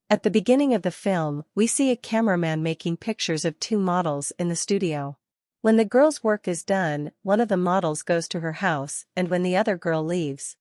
At the beginning of the film, we see a cameraman making pictures of two models in the studio. When the girl's work is done, one of the models goes to her house, and when the other girl leaves,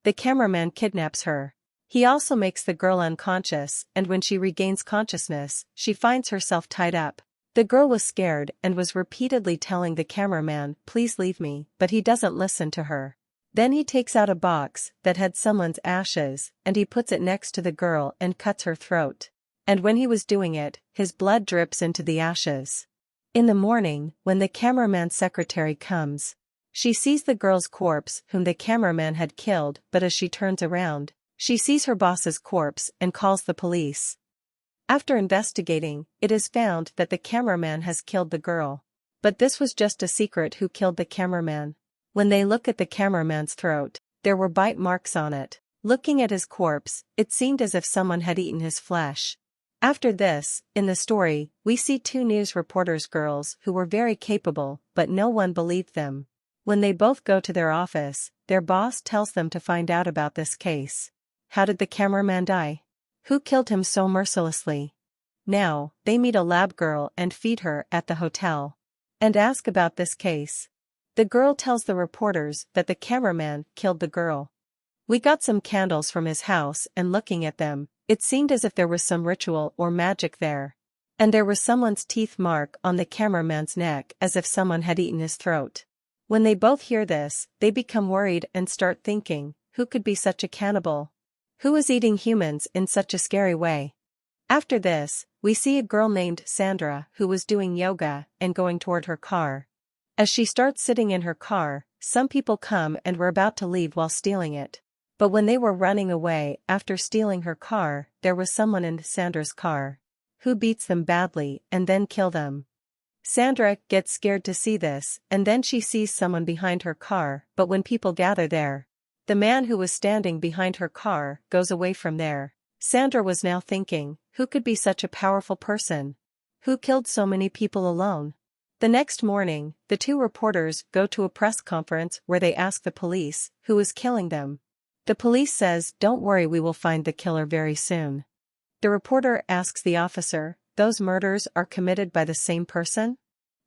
the cameraman kidnaps her. He also makes the girl unconscious, and when she regains consciousness, she finds herself tied up. The girl was scared and was repeatedly telling the cameraman, "Please leave me," but he doesn't listen to her. Then he takes out a box that had someone's ashes, and he puts it next to the girl and cuts her throat. And when he was doing it, his blood drips into the ashes. In the morning, when the cameraman's secretary comes, she sees the girl's corpse whom the cameraman had killed, but as she turns around, she sees her boss's corpse and calls the police. After investigating, it is found that the cameraman has killed the girl. But this was just a secret who killed the cameraman. When they look at the cameraman's throat, there were bite marks on it. Looking at his corpse, it seemed as if someone had eaten his flesh. After this, in the story, we see two news reporters girls who were very capable, but no one believed them. When they both go to their office, their boss tells them to find out about this case. How did the cameraman die? Who killed him so mercilessly? Now, they meet a lab girl and feed her at the hotel, and ask about this case. The girl tells the reporters that the cameraman killed the girl. We got some candles from his house, and looking at them, it seemed as if there was some ritual or magic there. And there was someone's teeth mark on the cameraman's neck as if someone had eaten his throat. When they both hear this, they become worried and start thinking, who could be such a cannibal? Who is eating humans in such a scary way? After this, we see a girl named Sandra who was doing yoga and going toward her car. As she starts sitting in her car, some people come and were about to leave while stealing it. But when they were running away after stealing her car, there was someone in Sandra's car who beats them badly and then kill them. Sandra gets scared to see this, and then she sees someone behind her car, but when people gather there, the man who was standing behind her car goes away from there. Sandra was now thinking, who could be such a powerful person? Who killed so many people alone? The next morning, the two reporters go to a press conference where they ask the police, who is killing them. The police says, "Don't worry, we will find the killer very soon." The reporter asks the officer, "Those murders are committed by the same person?"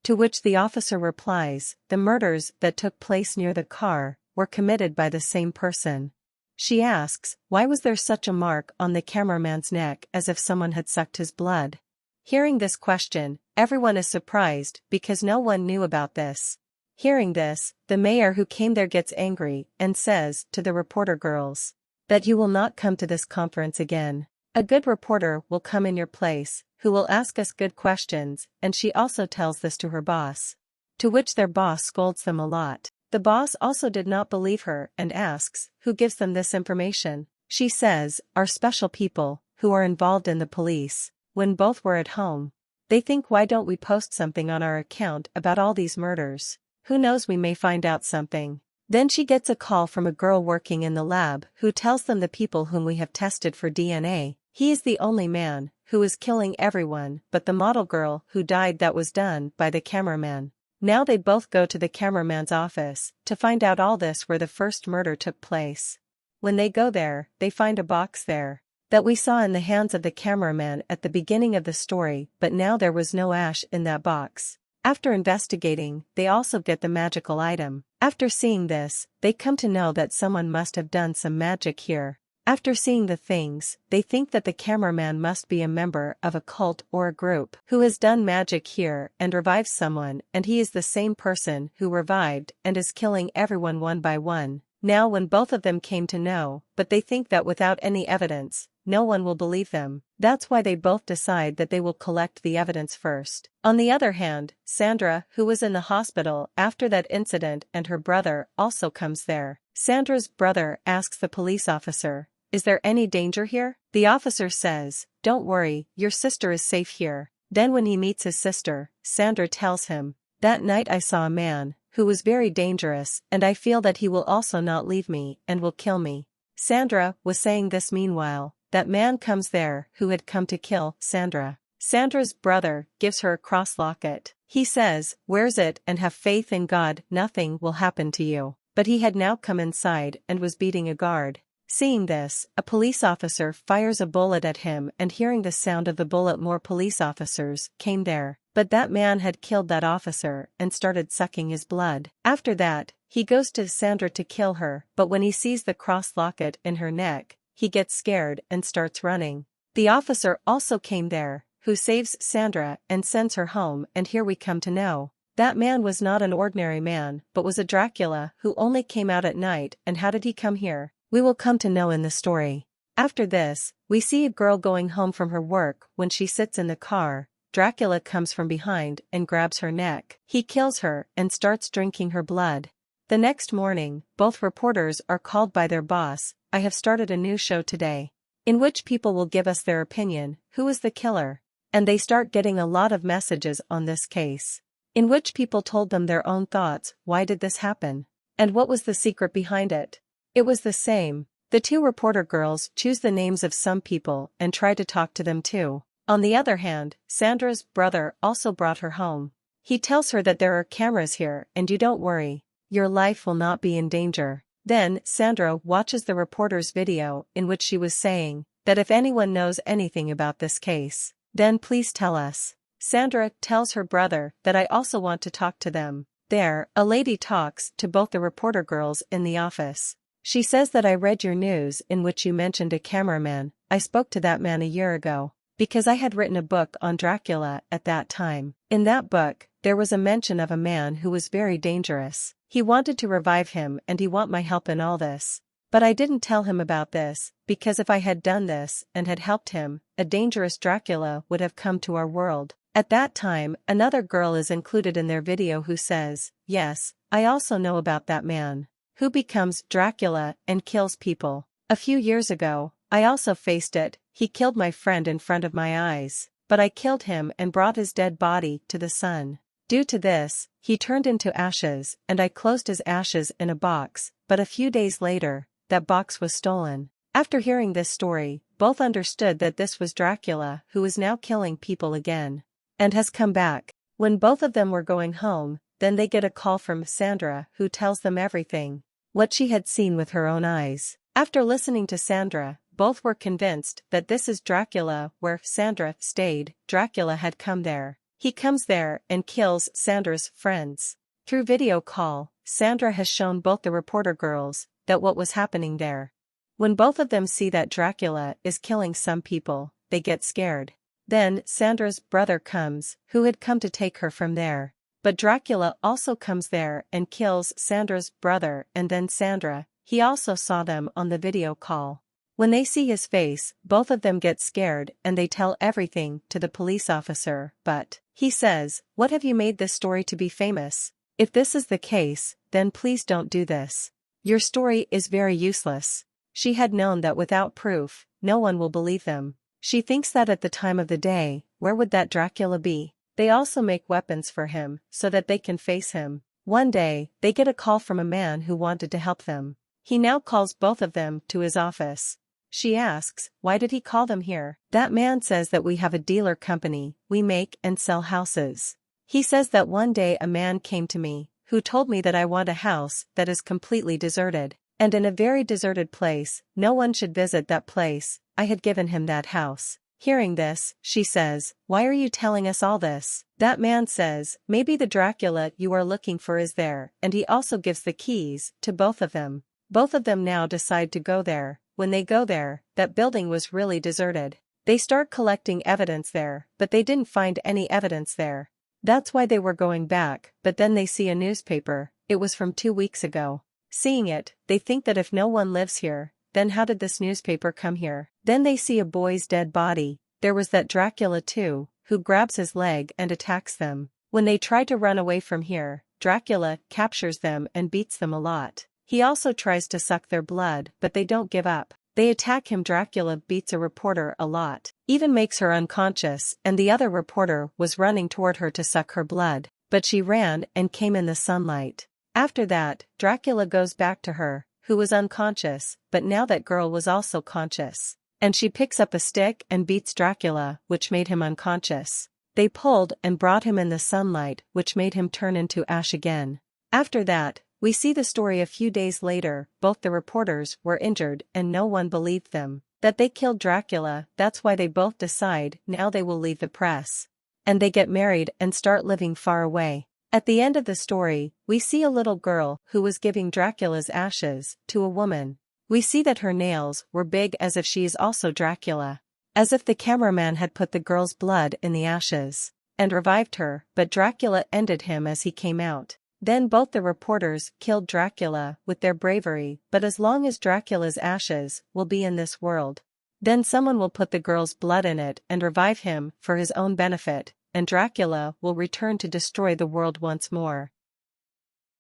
To which the officer replies, "The murders that took place near the car were committed by the same person." She asks, why was there such a mark on the cameraman's neck as if someone had sucked his blood? Hearing this question, everyone is surprised because no one knew about this. Hearing this, the mayor who came there gets angry and says to the reporter girls that you will not come to this conference again. A good reporter will come in your place, who will ask us good questions, and she also tells this to her boss. To which their boss scolds them a lot. The boss also did not believe her and asks, who gives them this information? She says, our special people, who are involved in the police. When both were at home, they think, why don't we post something on our account about all these murders? Who knows, we may find out something. Then she gets a call from a girl working in the lab who tells them the people whom we have tested for DNA. He is the only man who is killing everyone but the model girl who died. That was done by the cameraman. Now they both go to the cameraman's office to find out all this, where the first murder took place. When they go there, they find a box there that we saw in the hands of the cameraman at the beginning of the story, but now there was no ash in that box. After investigating, they also get the magical item. After seeing this, they come to know that someone must have done some magic here. After seeing the things, they think that the cameraman must be a member of a cult or a group who has done magic here and revived someone, and he is the same person who revived and is killing everyone one by one. Now when both of them came to know, but they think that without any evidence, no one will believe them. That's why they both decide that they will collect the evidence first. On the other hand, Sandra, who was in the hospital after that incident, and her brother also comes there. Sandra's brother asks the police officer, is there any danger here? The officer says, don't worry, your sister is safe here. Then when he meets his sister, Sandra tells him, that night I saw a man who was very dangerous, and I feel that he will also not leave me and will kill me. Sandra was saying this meanwhile. That man comes there who had come to kill Sandra. Sandra's brother gives her a cross locket. He says, wears it and have faith in God, nothing will happen to you. But he had now come inside and was beating a guard. Seeing this, a police officer fires a bullet at him, and hearing the sound of the bullet, more police officers came there. But that man had killed that officer and started sucking his blood. After that, he goes to Sandra to kill her, but when he sees the cross locket in her neck, he gets scared and starts running. The officer also came there, who saves Sandra and sends her home, and here we come to know that man was not an ordinary man, but was a Dracula who only came out at night. And how did he come here? We will come to know in the story. After this, we see a girl going home from her work. When she sits in the car, Dracula comes from behind and grabs her neck. He kills her and starts drinking her blood. The next morning, both reporters are called by their boss. I have started a new show today, in which people will give us their opinion, who is the killer. And they start getting a lot of messages on this case, in which people told them their own thoughts. Why did this happen? And what was the secret behind it? It was the same. The two reporter girls choose the names of some people and try to talk to them too. On the other hand, Sandra's brother also brought her home. He tells her that there are cameras here and you don't worry, your life will not be in danger. Then, Sandra watches the reporter's video in which she was saying that if anyone knows anything about this case, then please tell us. Sandra tells her brother that I also want to talk to them. There, a lady talks to both the reporter girls in the office. She says that I read your news in which you mentioned a cameraman. I spoke to that man a year ago, because I had written a book on Dracula at that time. In that book, there was a mention of a man who was very dangerous. He wanted to revive him and he want my help in all this. But I didn't tell him about this, because if I had done this and had helped him, a dangerous Dracula would have come to our world. At that time, another girl is included in their video who says, yes, I also know about that man who becomes Dracula and kills people. A few years ago, I also faced it. He killed my friend in front of my eyes, but I killed him and brought his dead body to the sun. Due to this, he turned into ashes and I closed his ashes in a box, but a few days later, that box was stolen. After hearing this story, both understood that this was Dracula who is now killing people again and has come back. When both of them were going home, then they get a call from Sandra who tells them everything, what she had seen with her own eyes. After listening to Sandra, both were convinced that this is Dracula where Sandra stayed. Dracula had come there. He comes there and kills Sandra's friends. Through video call, Sandra has shown both the reporter girls that what was happening there. When both of them see that Dracula is killing some people, they get scared. Then Sandra's brother comes, who had come to take her from there. But Dracula also comes there and kills Sandra's brother, and then Sandra, he also saw them on the video call. When they see his face, both of them get scared and they tell everything to the police officer, but he says, "What have you made this story to be famous? If this is the case, then please don't do this. Your story is very useless." She had known that without proof, no one will believe them. She thinks that at the time of the day, where would that Dracula be? They also make weapons for him, so that they can face him. One day, they get a call from a man who wanted to help them. He now calls both of them to his office. She asks, why did he call them here? That man says that we have a dealer company, we make and sell houses. He says that one day a man came to me, who told me that I want a house that is completely deserted, and in a very deserted place, no one should visit that place. I had given him that house. Hearing this, she says, why are you telling us all this? That man says, maybe the Dracula you are looking for is there, and he also gives the keys to both of them. Both of them now decide to go there. When they go there, that building was really deserted. They start collecting evidence there, but they didn't find any evidence there. That's why they were going back, but then they see a newspaper. It was from 2 weeks ago. Seeing it, they think that if no one lives here, then how did this newspaper come here? Then they see a boy's dead body. There was that Dracula too, who grabs his leg and attacks them. When they try to run away from here, Dracula captures them and beats them a lot. He also tries to suck their blood, but they don't give up. They attack him. Dracula beats a reporter a lot, even makes her unconscious, and the other reporter was running toward her to suck her blood, but she ran and came in the sunlight. After that, Dracula goes back to her, who was unconscious, but now that girl was also conscious. And she picks up a stick and beats Dracula, which made him unconscious. They pulled and brought him in the sunlight, which made him turn into ash again. After that, We see the story a few days later. Both the reporters were injured and no one believed them. That they killed Dracula, that's why they both decide now they will leave the press. And they get married and start living far away. At the end of the story, we see a little girl who was giving Dracula's ashes to a woman. We see that her nails were big as if she is also Dracula. As if the cameraman had put the girl's blood in the ashes and revived her, but Dracula ended him as he came out. Then both the reporters killed Dracula with their bravery, but as long as Dracula's ashes will be in this world, then someone will put the girl's blood in it and revive him for his own benefit, and Dracula will return to destroy the world once more.